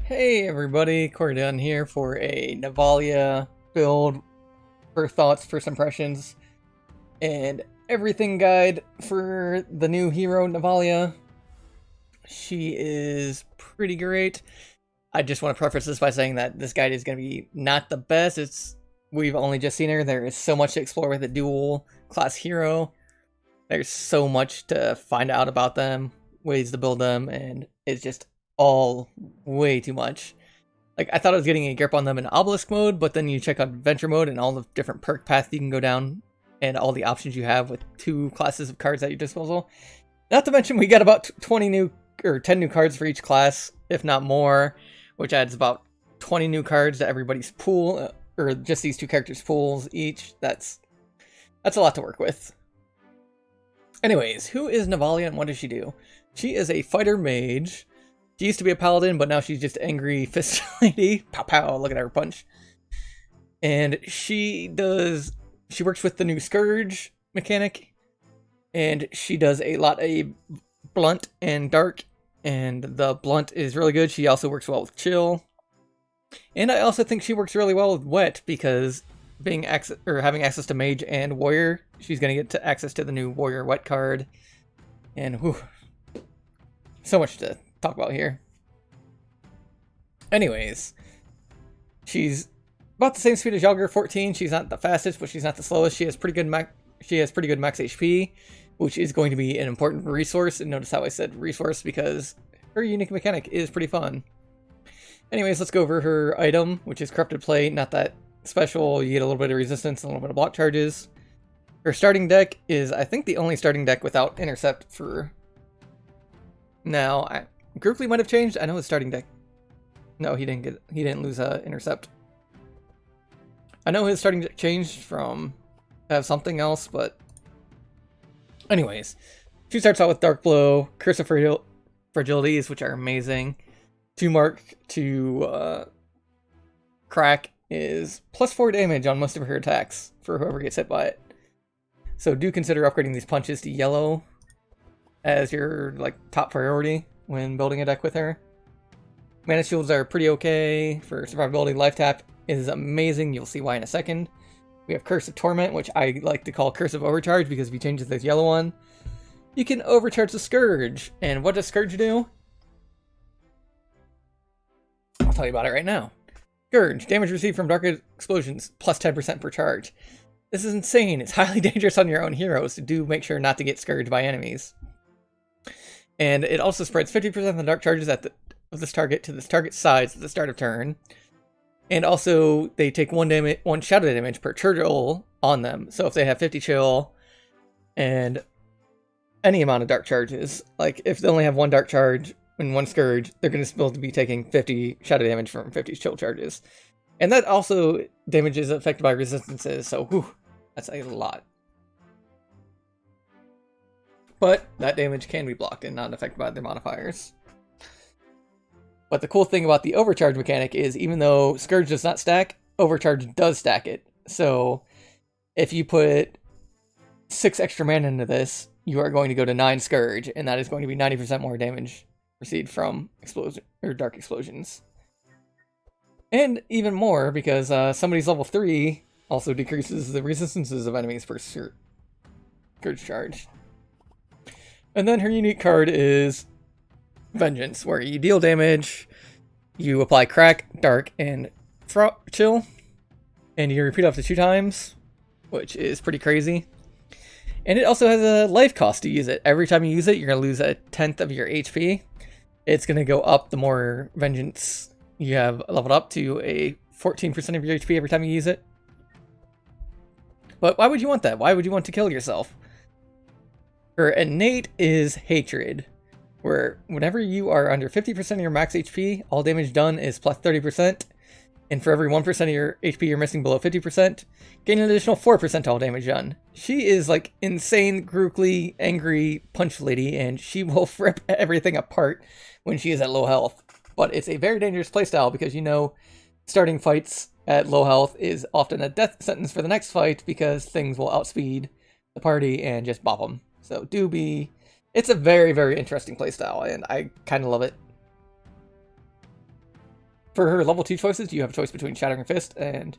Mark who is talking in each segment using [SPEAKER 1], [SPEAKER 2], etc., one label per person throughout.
[SPEAKER 1] Hey everybody, Cordon here for a Navalea build, for thoughts, first impressions, and everything guide for the new hero Navalea. She is pretty great. I just want to preface this by saying that this guide is going to be not the best. We've only just seen her. There is so much to explore with a dual class hero. There's so much to find out about them, ways to build them, and it's just all way too much. Like, I thought I was getting a grip on them in Obelisk mode, but then you check out Adventure mode and all the different perk paths you can go down and all the options you have with 2 classes of cards at your disposal. Not to mention, we got about 20 new, or 10 new cards for each class, if not more, which adds about 20 new cards to everybody's pool, or just these 2 characters' pools each. That's a lot to work with. Anyways, who is Navalea and what does she do? She is a fighter mage. She used to be a paladin, but now she's just angry fist lady. Pow pow, look at her punch. And she works with the new Scourge mechanic. And she does a lot of blunt and dark. And the blunt is really good. She also works well with chill. And I also think she works really well with wet, because having access to mage and warrior, she's going to get access to the new warrior wet card. And whew, so much to talk about here. Anyways, she's about the same speed as Yager 14. She's not the fastest, but she's not the slowest. She has pretty good max HP, which is going to be an important resource. And notice how I said resource, because her unique mechanic is pretty fun. Anyways, let's go over her item, which is Corrupted Plate. Not that special. You get a little bit of resistance and a little bit of block charges. Her starting deck is, I think, the only starting deck without intercept for now. Grouply might have changed. I know his starting deck. No, he didn't lose intercept. I know his starting deck changed from have something else, but anyways, she starts out with Dark Blow, Curse of Fragilities, which are amazing. 2 mark to crack is +4 damage on most of her attacks for whoever gets hit by it. So do consider upgrading these punches to yellow as your top priority when building a deck with her. Mana shields are pretty okay for survivability. Life tap is amazing. You'll see why in a second. We have Curse of Torment, which I like to call Curse of Overcharge, because if you change this yellow one, you can overcharge the Scourge. And what does Scourge do? I'll tell you about it right now. Scourge, damage received from dark explosions, plus 10% per charge. This is insane. It's highly dangerous on your own heroes, so do make sure not to get scourged by enemies. And it also spreads 50% of the dark charges of this target to this target's sides at the start of turn. And also, they take 1 shadow damage per chill on them. So if they have 50 chill and any amount of dark charges, like if they only have 1 dark charge and 1 scourge, they're going to still be taking 50 shadow damage from 50 chill charges. And that also damage is affected by resistances, so whew, that's a lot. But that damage can be blocked and not affected by their modifiers. But the cool thing about the overcharge mechanic is, even though Scourge does not stack, overcharge does stack it. So if you put 6 extra mana into this, you are going to go to 9 Scourge, and that is going to be 90% more damage received from dark explosions. And even more, because somebody's level 3 also decreases the resistances of enemies per Scourge charge. And then her unique card is Vengeance, where you deal damage, you apply Crack, Dark, and Chill, and you repeat up to 2 times, which is pretty crazy. And it also has a life cost to use it. Every time you use it, you're going to lose 1/10 of your HP. It's going to go up the more Vengeance you have leveled up to a 14% of your HP every time you use it. But why would you want that? Why would you want to kill yourself? Her innate is Hatred, where whenever you are under 50% of your max HP, all damage done is plus 30%. And for every 1% of your HP you're missing below 50%, gain an additional 4% all damage done. She is like insane, grookly, angry punch lady, and she will rip everything apart when she is at low health. But it's a very dangerous playstyle, because starting fights at low health is often a death sentence for the next fight, because things will outspeed the party and just bop them. So it's a very, very interesting playstyle, and I kind of love it. For her level 2 choices, you have a choice between Shattering Fist and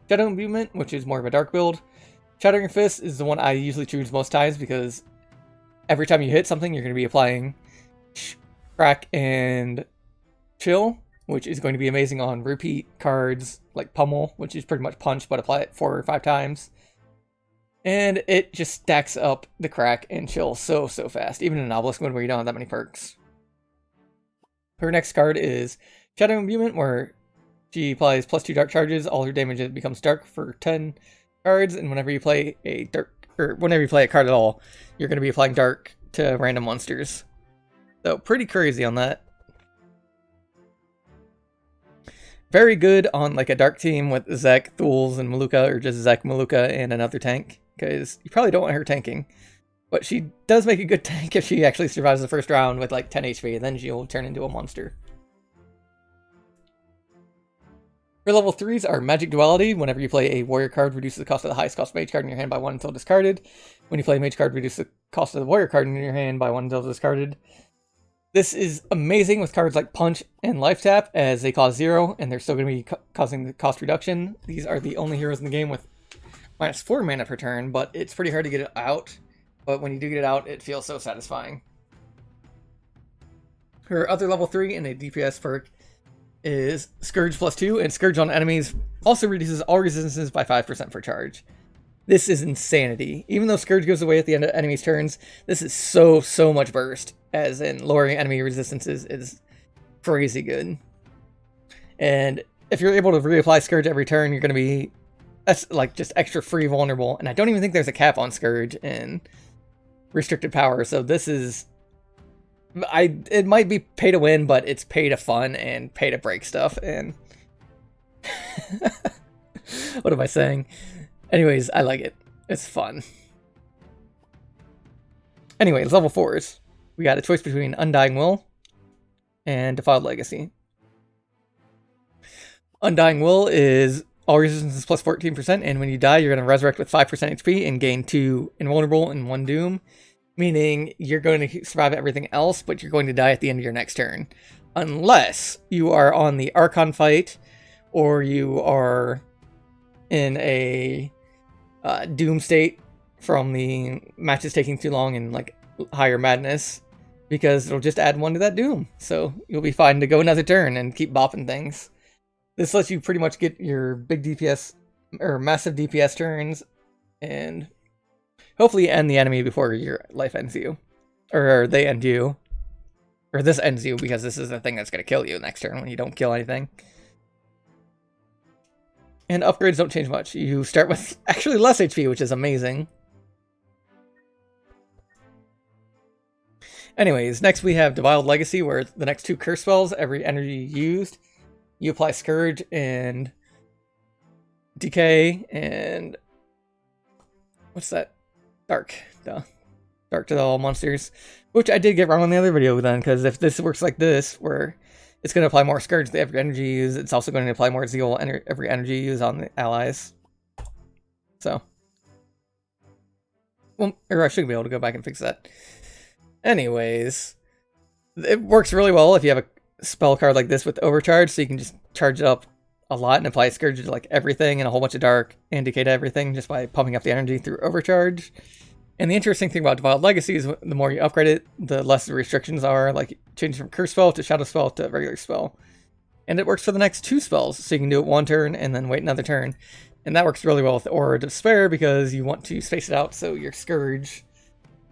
[SPEAKER 1] Shadow Imbuement, which is more of a dark build. Shattering Fist is the one I usually choose most times because every time you hit something, you're going to be applying Crack and Chill, which is going to be amazing on repeat cards like Pummel, which is pretty much Punch, but apply it 4 or 5 times. And it just stacks up the Crack and Chill so fast, even in an Obelisk mode where you don't have that many perks. Her next card is Shadow Imbuement, where she applies +2 dark charges. All her damage becomes dark for 10 cards, and whenever you play a card at all, you're going to be applying dark to random monsters. So pretty crazy on that. Very good on like a dark team with Zek, Thuls, and Maluka, or just Zek, Maluka, and another tank, because you probably don't want her tanking. But she does make a good tank if she actually survives the first round with like 10 HP, and then she'll turn into a monster. Her level 3s are Magic Duality. Whenever you play a warrior card, reduces the cost of the highest cost mage card in your hand by 1 until discarded. When you play a mage card, reduce the cost of the warrior card in your hand by 1 until discarded. This is amazing with cards like Punch and Life Tap, as they cost 0, and they're still going to be causing the cost reduction. These are the only heroes in the game with -4 mana per turn, but it's pretty hard to get it out. But when you do get it out, it feels so satisfying. Her other level 3 in a DPS perk is Scourge +2, and Scourge on enemies also reduces all resistances by 5% for charge. This is insanity. Even though Scourge goes away at the end of enemies' turns, this is so much burst, as in lowering enemy resistances is crazy good. And if you're able to reapply Scourge every turn, you're going to be like just extra free vulnerable. And I don't even think there's a cap on Scourge in restricted power, so this is... it might be pay to win, but it's pay to fun and pay to break stuff, and... what am I saying? Anyways, I like it. It's fun. Anyways, level 4s. We got a choice between Undying Will and Defiled Legacy. Undying Will is all resistance plus 14%, and when you die, you're going to resurrect with 5% HP and gain 2 invulnerable and 1 doom, meaning you're going to survive everything else, but you're going to die at the end of your next turn. Unless you are on the Archon fight, or you are in a doom state from the matches taking too long and like higher madness, because it'll just add 1 to that doom. So you'll be fine to go another turn and keep bopping things. This lets you pretty much get your big DPS or massive DPS turns and hopefully end the enemy before your life ends you. Or they end you. Or this ends you, because this is the thing that's going to kill you next turn when you don't kill anything. And upgrades don't change much. You start with actually less HP, which is amazing. Anyways, next we have Defiled Legacy, where the next 2 curse spells, every energy used, you apply Scourge and Decay and... what's that? Dark. Duh. Dark to all monsters. Which I did get wrong on the other video then, because if this works like this, where it's going to apply more Scourge to every energy used, it's also going to apply more Zeal every energy used on the allies. So. Well, or I should be able to go back and fix that. Anyways. It works really well if you have a spell card like this with Overcharge, so you can just charge it up a lot and apply Scourge to like everything and a whole bunch of Dark and Decay to everything just by pumping up the energy through Overcharge. And the interesting thing about Defiled Legacy is the more you upgrade it, the less the restrictions are, like changing from Curse Spell to Shadow Spell to regular spell. And it works for the next 2 spells, so you can do it 1 turn and then wait another turn. And that works really well with Aura of Despair, because you want to space it out so your Scourge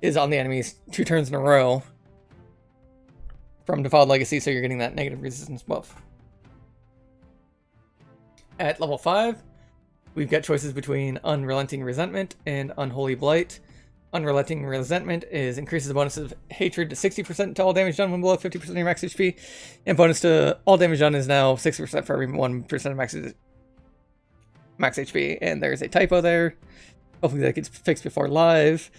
[SPEAKER 1] is on the enemies 2 turns in a row from Defiled Legacy, so you're getting that negative resistance buff. At level 5, we've got choices between Unrelenting Resentment and Unholy Blight. Unrelenting Resentment increases the bonus of Hatred to 60% to all damage done when below 50% of your max HP, and bonus to all damage done is now 60% for every 1% of max HP, and there's a typo there. Hopefully that gets fixed before live.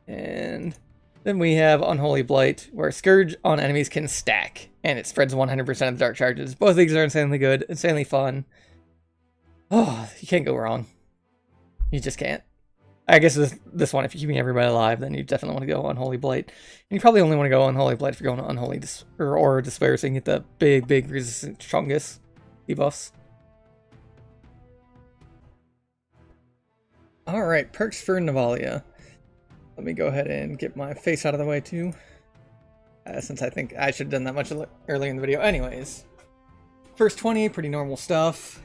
[SPEAKER 1] And then we have Unholy Blight, where Scourge on enemies can stack, and it spreads 100% of the dark charges. Both of these are insanely good, insanely fun. Oh, you can't go wrong. You just can't. I guess with this one, if you're keeping everybody alive, then you definitely want to go Unholy Blight. And you probably only want to go Unholy Blight if you're going to Unholy Aura Despair, so you can get the big resistant Chungus. debuffs. Alright, perks for Navalea. Let me go ahead and get my face out of the way too. Since I think I should have done that much earlier in the video. Anyways, first 20, pretty normal stuff.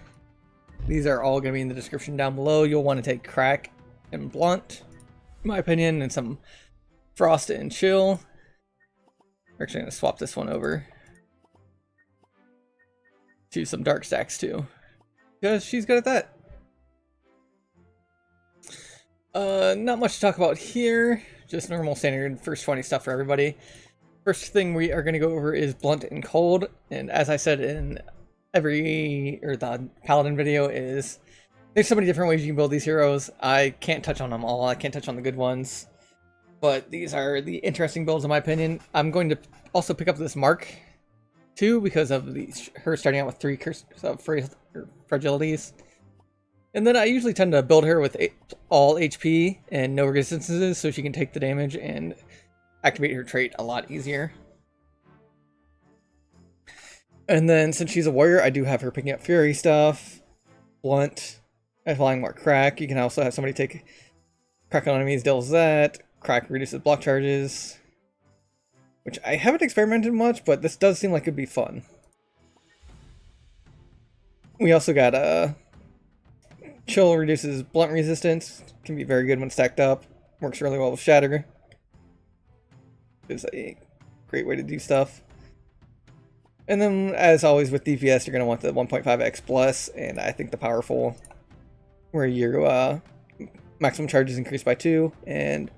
[SPEAKER 1] These are all going to be in the description down below. You'll want to take Crack and Blunt, in my opinion, and some Frost and Chill. We're actually going to swap this one over to some Dark Stacks too, because she's good at that. Not much to talk about here. Just normal standard first 20 stuff for everybody. First thing we are going to go over is Blunt and Cold, and as I said in the Paladin video, is there's so many different ways you can build these heroes. I can't touch on them all. I can't touch on the good ones, but these are the interesting builds in my opinion. I'm going to also pick up this Mark too because of her starting out with 3 fragilities. And then I usually tend to build her with all HP and no resistances so she can take the damage and activate her trait a lot easier. And then since she's a warrior, I do have her picking up Fury stuff, Blunt, applying more Crack. You can also have somebody take Crack on enemies, deals that. Crack reduces block charges, which I haven't experimented much, but this does seem like it'd be fun. We also got Chill reduces blunt resistance, can be very good when stacked up, works really well with Shatter. Is a great way to do stuff. And then, as always with DPS, you're going to want the 1.5x plus, and I think the powerful, where your maximum charges increase by 2, and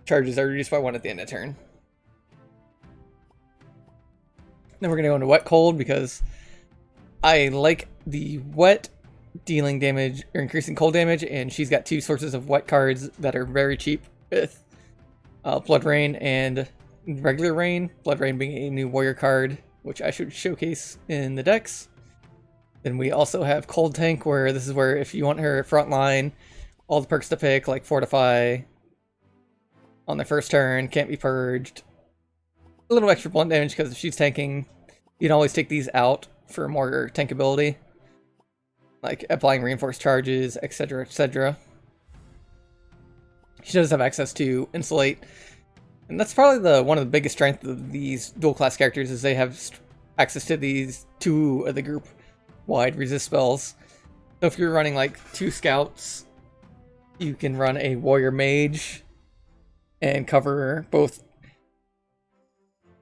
[SPEAKER 1] charges are reduced by 1 at the end of turn. Then we're going to go into Wet Cold, because I like the Wet dealing damage, or increasing cold damage, and she's got 2 sources of Wet cards that are very cheap with Blood Rain and regular Rain. Blood Rain being a new warrior card, which I should showcase in the decks. Then we also have Cold Tank, where this is where if you want her front line, all the perks to pick, like Fortify on the first turn, can't be purged. A little extra blunt damage because if she's tanking, you can always take these out for more tankability, like applying reinforced charges, etc., etc. She does have access to Insulate, and that's probably one of the biggest strengths of these dual class characters, is they have access to these 2 of the group wide resist spells. So if you're running like 2 scouts, you can run a warrior mage and cover both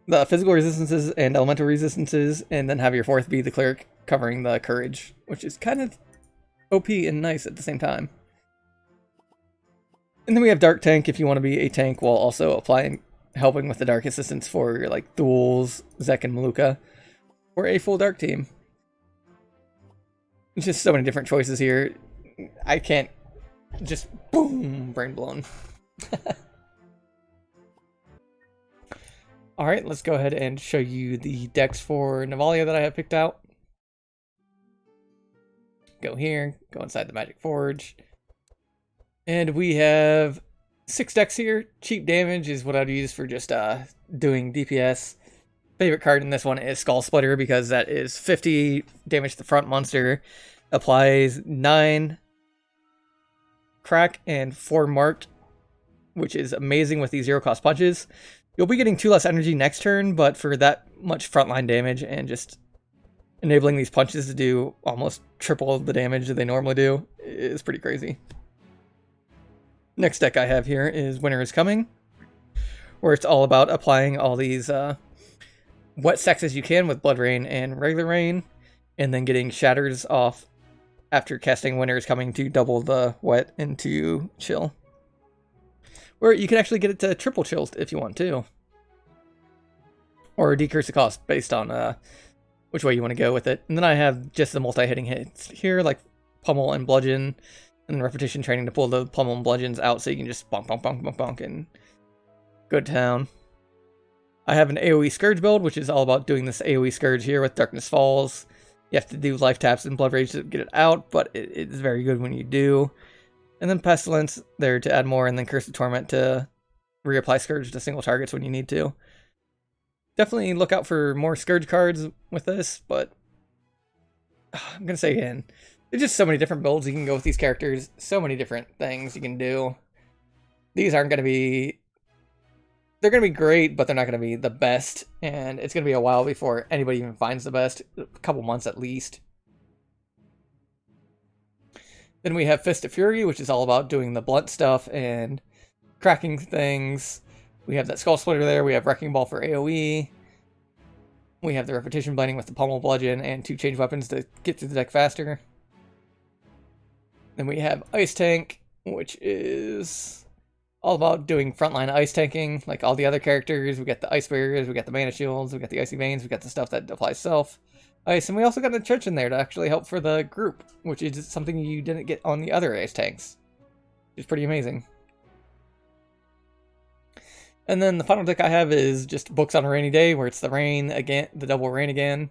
[SPEAKER 1] the physical resistances and elemental resistances, and then have your 4th be the cleric covering the courage, which is kind of OP and nice at the same time. And then we have Dark Tank if you want to be a tank while also helping with the dark assistance for your like Duels, Zek, and Maluka, or a full dark team. There's just so many different choices here. I can't just boom, brain blown. Alright, let's go ahead and show you the decks for Navalea that I have picked out. Go here, go inside the Magic Forge. And we have 6 decks here. Cheap Damage is what I'd use for just doing DPS. Favorite card in this one is Skull Splitter, because that is 50 damage to the front monster. Applies 9 Crack and 4 Marked, which is amazing with these 0 cost punches. You'll be getting 2 less energy next turn, but for that much frontline damage and just enabling these punches to do almost triple the damage that they normally do is pretty crazy. Next deck I have here is Winter is Coming, where it's all about applying all these wet stacks as you can with Blood Rain and regular Rain, and then getting Shatters off after casting Winter is Coming to double the wet into chill. Where you can actually get it to triple chills if you want to, or decrease the cost based on which way you want to go with it. And then I have just the multi-hitting hits here, like Pummel and Bludgeon, and repetition training to pull the Pummel and Bludgeons out so you can just bonk, bonk, bonk, bonk, bonk, and go to town. I have an AoE Scourge build, which is all about doing this AoE Scourge here with Darkness Falls. You have to do life taps and Blood Rage to get it out, but it's very good when you do. And then Pestilence there to add more, and then Curse of Torment to reapply Scourge to single targets when you need to. Definitely look out for more Scourge cards with this, but I'm gonna say again, there's just so many different builds you can go with these characters. So many different things you can do. These aren't gonna be. They're gonna be great, but they're not gonna be the best, and it's gonna be a while before anybody even finds the best. A couple months at least. Then we have Fist of Fury, which is all about doing the blunt stuff and cracking things. We have that Skull Splitter there. We have Wrecking Ball for AoE. We have the Repetition Blending with the Pummel Bludgeon and 2 change weapons to get through the deck faster. Then we have Ice Tank, which is all about doing frontline ice tanking, like all the other characters. We got the Ice Barriers, we got the Mana Shields, we got the Icy Veins, we got the stuff that applies self ice, and we also got an Entrench in there to actually help for the group, which is something you didn't get on the other ice tanks. It's pretty amazing. And then the final deck I have is just Books on a Rainy Day, where it's the rain again, the double rain again.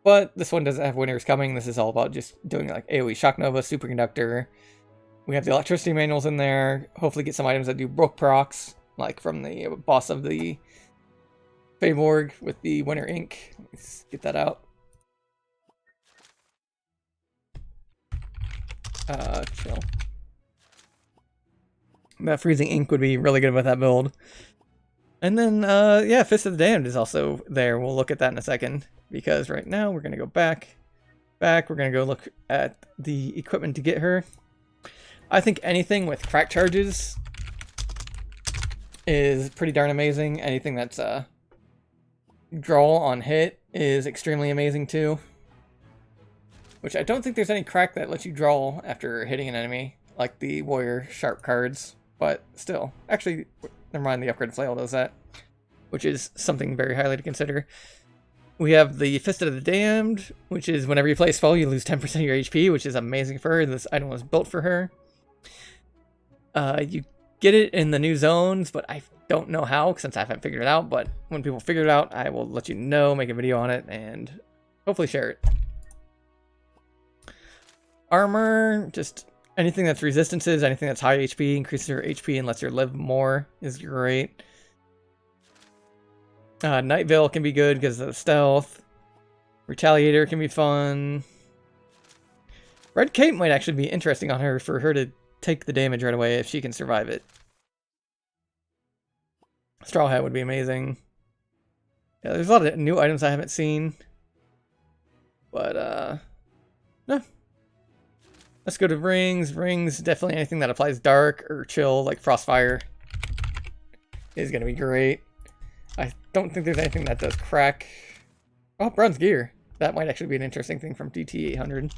[SPEAKER 1] But this one doesn't have Winners Coming. This is all about just doing like AoE Shock Nova, Superconductor. We have the electricity manuals in there. Hopefully get some items that do book procs, like from the boss of the Feyborg with the Winter Ink. Let's get that out. Chill. That Freezing Ink would be really good with that build. And then, yeah, Fist of the Damned is also there. We'll look at that in a second, because right now we're going to go back. We're going to go look at the equipment to get her. I think anything with crack charges is pretty darn amazing. Anything that's draw on hit is extremely amazing too. Which I don't think there's any crack that lets you draw after hitting an enemy, like the Warrior Sharp cards. But still, actually, never mind, the upgrade flail does that, which is something very highly to consider. We have the Fist of the Damned, which is whenever you play a spell, you lose 10% of your HP, which is amazing for her. This item was built for her. You get it in the new zones, but I don't know how, since I haven't figured it out. But when people figure it out, I will let you know, make a video on it, and hopefully share it. Armor, just anything that's resistances, anything that's high HP, increases your HP and lets her live more is great. Night Veil can be good because of the stealth. Retaliator can be fun. Red Cape might actually be interesting on her for her to take the damage right away if she can survive it. Straw Hat would be amazing. Yeah, there's a lot of new items I haven't seen. But, no. Let's go to rings. Rings, definitely anything that applies dark or chill, like Frostfire, is going to be great. I don't think there's anything that does crack. Oh, Bronze Gear. That might actually be an interesting thing from DT 800.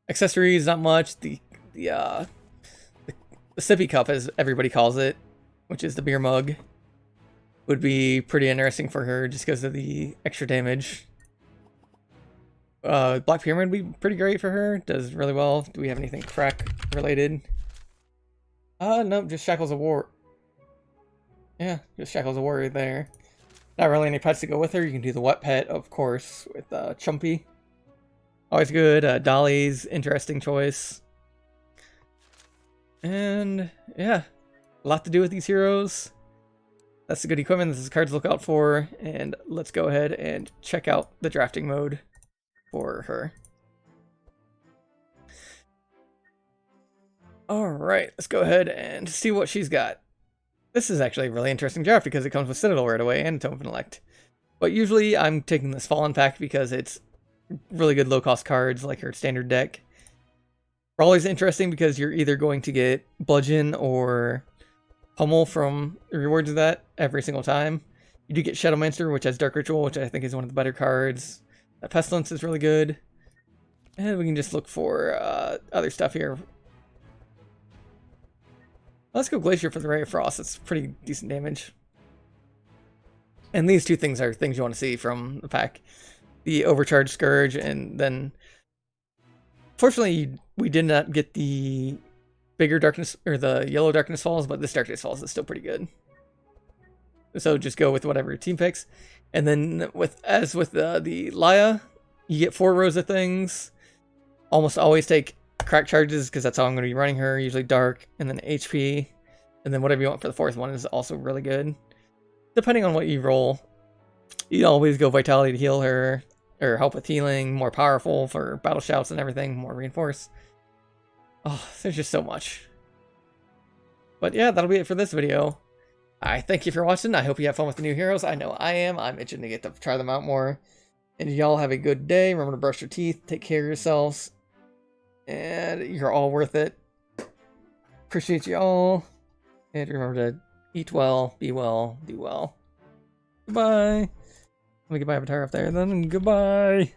[SPEAKER 1] Accessories, not much. The sippy cup, as everybody calls it, which is the beer mug, would be pretty interesting for her just because of the extra damage. Black Pyramid would be pretty great for her. Does really well. Do we have anything crack related? Nope, just Shackles of War. Yeah, just Shackles of War right there. Not really any pets to go with her. You can do the wet pet, of course, with Chumpy. Always good. Dolly's interesting choice. And yeah, a lot to do with these heroes. That's the good equipment. This is cards to look out for. And let's go ahead and check out the drafting mode for her. Alright, let's go ahead and see what she's got. This is actually a really interesting draft because it comes with Citadel right away and Tome of Intellect. But usually I'm taking this Fallen pack because it's really good low-cost cards like her standard deck. Brawler's interesting because you're either going to get Bludgeon or Pummel from the rewards of that every single time. You do get Shadowmancer, which has Dark Ritual, which I think is one of the better cards. Pestilence is really good. And we can just look for other stuff here. Let's go Glacier for the Ray of Frost. It's pretty decent damage. And these two things are things you want to see from the pack. The Overcharged Scourge, and then... Fortunately, we did not get the bigger darkness, or the yellow Darkness Falls, but this Darkness Falls is still pretty good. So just go with whatever your team picks. And then, as with the Laia, you get 4 rows of things. Almost always take crack charges, because that's how I'm going to be running her. Usually dark, and then HP. And then whatever you want for the 4th one is also really good. Depending on what you roll. You always go Vitality to heal her, or help with healing, more powerful for battle shouts and everything, more reinforce. Oh, there's just so much. But yeah, that'll be it for this video. I thank you for watching. I hope you have fun with the new heroes. I know I am. I'm itching to get to try them out more. And y'all have a good day. Remember to brush your teeth, take care of yourselves, and you're all worth it. Appreciate you all. And remember to eat well, be well, do well. Goodbye. Let me get my avatar up there then. Goodbye.